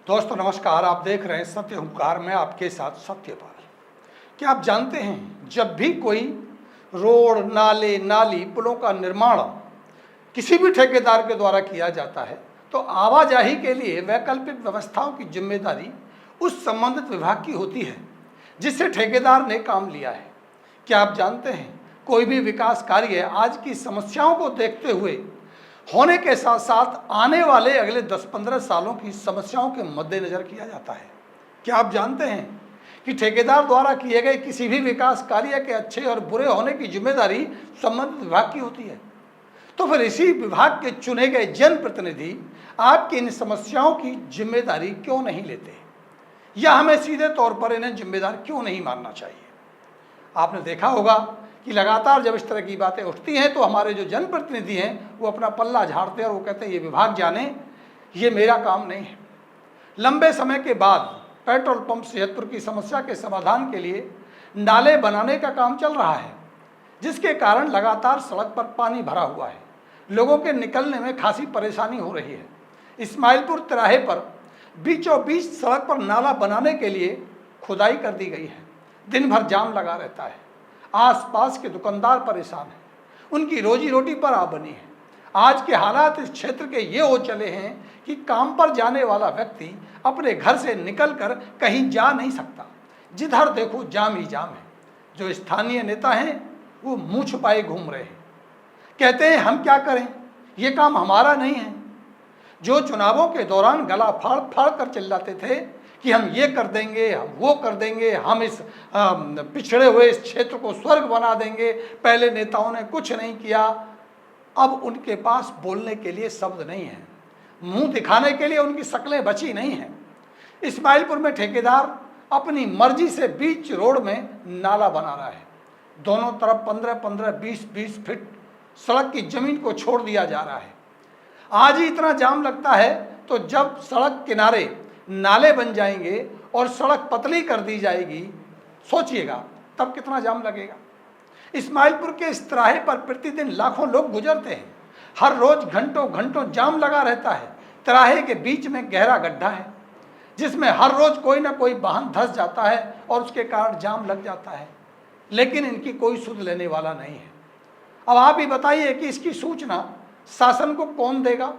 दोस्तों नमस्कार। आप देख रहे हैं सत्य हुंकार में आपके साथ सत्यपाल। क्या आप जानते हैं, जब भी कोई रोड, नाले, नाली, पुलों का निर्माण किसी भी ठेकेदार के द्वारा किया जाता है तो आवाजाही के लिए वैकल्पिक व्यवस्थाओं की जिम्मेदारी उस संबंधित विभाग की होती है जिससे ठेकेदार ने काम लिया है। क्या आप जानते हैं, कोई भी विकास कार्य आज की समस्याओं को देखते हुए होने के साथ साथ आने वाले अगले 10-15 सालों की समस्याओं के मद्देनजर किया जाता है। क्या आप जानते हैं कि ठेकेदार द्वारा किए गए किसी भी विकास कार्य के अच्छे और बुरे होने की जिम्मेदारी संबंधित विभाग की होती है। तो फिर इसी विभाग के चुने गए जनप्रतिनिधि आपकी इन समस्याओं की जिम्मेदारी क्यों नहीं लेते, या हमें सीधे तौर पर इन्हें जिम्मेदार क्यों नहीं मानना चाहिए? आपने देखा होगा कि लगातार जब इस तरह की बातें उठती हैं तो हमारे जो जनप्रतिनिधि हैं वो अपना पल्ला झाड़ते हैं और वो कहते हैं ये विभाग जाने, ये मेरा काम नहीं है। लंबे समय के बाद पेट्रोल पंप सेहतपुर की समस्या के समाधान के लिए नाले बनाने का काम चल रहा है, जिसके कारण लगातार सड़क पर पानी भरा हुआ है। लोगों के निकलने में खासी परेशानी हो रही है। इस्माइलपुर तिराहे पर बीचों बीच सड़क पर नाला बनाने के लिए खुदाई कर दी गई है। दिन भर जाम लगा रहता है। आसपास के दुकानदार परेशान हैं, उनकी रोजी रोटी पर आ बनी है। आज के हालात इस क्षेत्र के ये हो चले हैं कि काम पर जाने वाला व्यक्ति अपने घर से निकलकर कहीं जा नहीं सकता। जिधर देखो जाम ही जाम है। जो स्थानीय नेता हैं वो मुंह छुपाए घूम रहे हैं, कहते हैं हम क्या करें, ये काम हमारा नहीं है। जो चुनावों के दौरान गला फाड़ फाड़ कर चिल्लाते थे कि हम ये कर देंगे, हम वो कर देंगे, हम इस पिछड़े हुए इस क्षेत्र को स्वर्ग बना देंगे, पहले नेताओं ने कुछ नहीं किया। अब उनके पास बोलने के लिए शब्द नहीं है, मुंह दिखाने के लिए उनकी शक्लें बची नहीं हैं। इस्माइलपुर में ठेकेदार अपनी मर्जी से बीच रोड में नाला बना रहा है। दोनों तरफ 15-15, 20-20 फीट सड़क की जमीन को छोड़ दिया जा रहा है। आज ही इतना जाम लगता है तो जब सड़क किनारे नाले बन जाएंगे और सड़क पतली कर दी जाएगी, सोचिएगा तब कितना जाम लगेगा। इस्माइलपुर के इस तिराहे पर प्रतिदिन लाखों लोग गुजरते हैं। हर रोज घंटों घंटों जाम लगा रहता है। तिराहे के बीच में गहरा गड्ढा है जिसमें हर रोज कोई ना कोई वाहन धंस जाता है और उसके कारण जाम लग जाता है, लेकिन इनकी कोई सुध लेने वाला नहीं है। अब आप ही बताइए कि इसकी सूचना शासन को कौन देगा?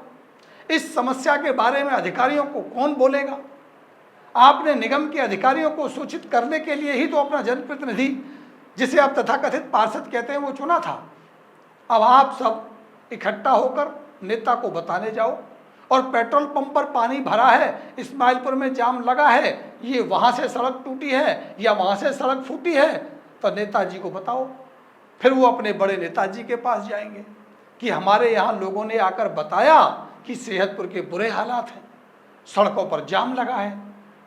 इस समस्या के बारे में अधिकारियों को कौन बोलेगा? आपने निगम के अधिकारियों को सूचित करने के लिए ही तो अपना जनप्रतिनिधि, जिसे आप तथाकथित पार्षद कहते हैं, वो चुना था। अब आप सब इकट्ठा होकर नेता को बताने जाओ और पेट्रोल पंप पर पानी भरा है, इस्माइलपुर में जाम लगा है, ये वहाँ से सड़क टूटी है या वहाँ से सड़क फूटी है, तो नेताजी को बताओ। फिर वो अपने बड़े नेताजी के पास जाएंगे कि हमारे यहाँ लोगों ने आकर बताया कि सेहतपुर के बुरे हालात हैं, सड़कों पर जाम लगा है,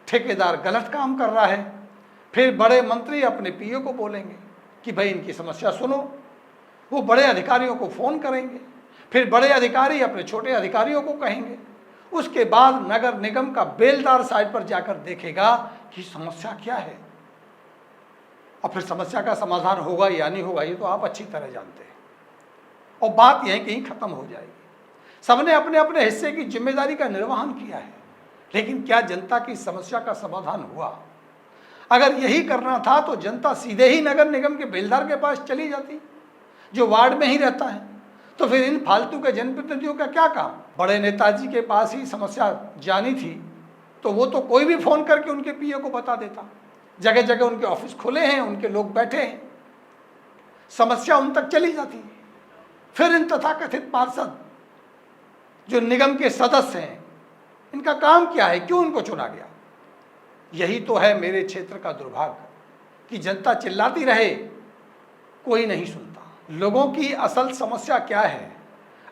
ठेकेदार गलत काम कर रहा है। फिर बड़े मंत्री अपने पीओ को बोलेंगे कि भाई इनकी समस्या सुनो। वो बड़े अधिकारियों को फ़ोन करेंगे, फिर बड़े अधिकारी अपने छोटे अधिकारियों को कहेंगे। उसके बाद नगर निगम का बेलदार साइट पर जाकर देखेगा कि समस्या क्या है, और फिर समस्या का समाधान होगा या नहीं होगा ये तो आप अच्छी तरह जानते हैं, और बात यहीं कहीं खत्म हो जाएगी। सबने अपने अपने हिस्से की जिम्मेदारी का निर्वहन किया है, लेकिन क्या जनता की समस्या का समाधान हुआ? अगर यही करना था तो जनता सीधे ही नगर निगम के बेलदार के पास चली जाती, जो वार्ड में ही रहता है। तो फिर इन फालतू के जनप्रतिनिधियों का क्या काम? बड़े नेताजी के पास ही समस्या जानी थी तो वो तो कोई भी फोन करके उनके पीए को बता देता। जगह जगह उनके ऑफिस खुले हैं, उनके लोग बैठे हैं, समस्या उन तक चली जाती। फिर इन तथाकथित पार्षद जो निगम के सदस्य हैं, इनका काम क्या है? क्यों इनको चुना गया? यही तो है मेरे क्षेत्र का दुर्भाग्य कि जनता चिल्लाती रहे, कोई नहीं सुनता। लोगों की असल समस्या क्या है?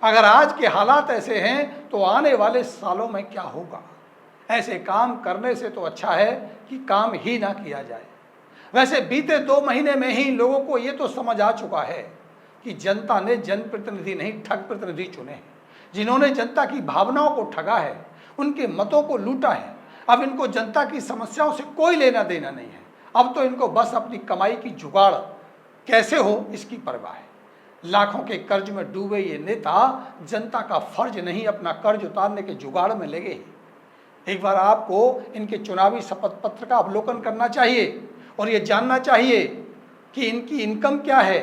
अगर आज के हालात ऐसे हैं तो आने वाले सालों में क्या होगा? ऐसे काम करने से तो अच्छा है कि काम ही ना किया जाए। वैसे बीते 2 महीने में ही लोगों को ये तो समझ आ चुका है कि जनता ने जनप्रतिनिधि नहीं ठग प्रतिनिधि चुने हैं, जिन्होंने जनता की भावनाओं को ठगा है, उनके मतों को लूटा है। अब इनको जनता की समस्याओं से कोई लेना देना नहीं है। अब तो इनको बस अपनी कमाई की जुगाड़ कैसे हो इसकी परवाह है। लाखों के कर्ज में डूबे ये नेता जनता का फर्ज नहीं अपना कर्ज उतारने के जुगाड़ में लगे हैं। एक बार आपको इनके चुनावी शपथ पत्र का अवलोकन करना चाहिए और ये जानना चाहिए कि इनकी इनकम क्या है,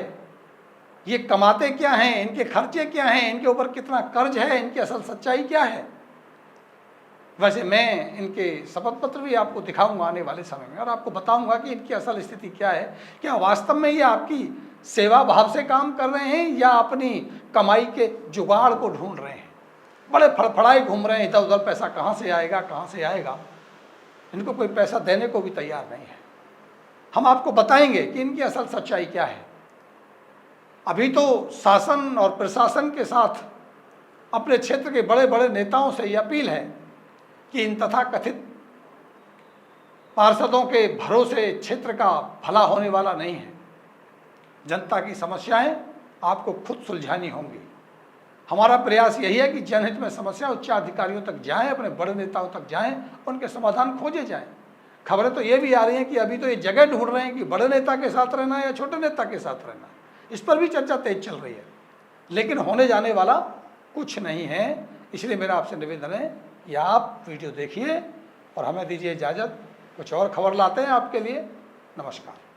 ये कमाते क्या हैं, इनके खर्चे क्या हैं, इनके ऊपर कितना कर्ज है, इनकी असल सच्चाई क्या है। वैसे मैं इनके शपथ पत्र भी आपको दिखाऊंगा आने वाले समय में और आपको बताऊंगा कि इनकी असल स्थिति क्या है। क्या वास्तव में ये आपकी सेवा भाव से काम कर रहे हैं या अपनी कमाई के जुगाड़ को ढूंढ रहे हैं। बड़े फड़फड़ाए घूम रहे हैं, इधर उधर पैसा कहाँ से आएगा कहाँ से आएगा। इनको कोई पैसा देने को भी तैयार नहीं है। हम आपको बताएंगे कि इनकी असल सच्चाई क्या है। अभी तो शासन और प्रशासन के साथ अपने क्षेत्र के बड़े बड़े नेताओं से ये अपील है कि इन तथाकथित पार्षदों के भरोसे क्षेत्र का भला होने वाला नहीं है। जनता की समस्याएं आपको खुद सुलझानी होंगी। हमारा प्रयास यही है कि जनहित में समस्या उच्च अधिकारियों तक जाएं, अपने बड़े नेताओं तक जाएं, उनके समाधान खोजे जाएं। खबरें तो ये भी आ रही हैं कि अभी तो ये जगह ढूंढ रहे हैं कि बड़े नेता के साथ रहना है या छोटे नेता के साथ रहना है। इस पर भी चर्चा तेज चल रही है, लेकिन होने जाने वाला कुछ नहीं है। इसलिए मेरा आपसे निवेदन है कि आप वीडियो देखिए और हमें दीजिए इजाज़त। कुछ और खबर लाते हैं आपके लिए। नमस्कार।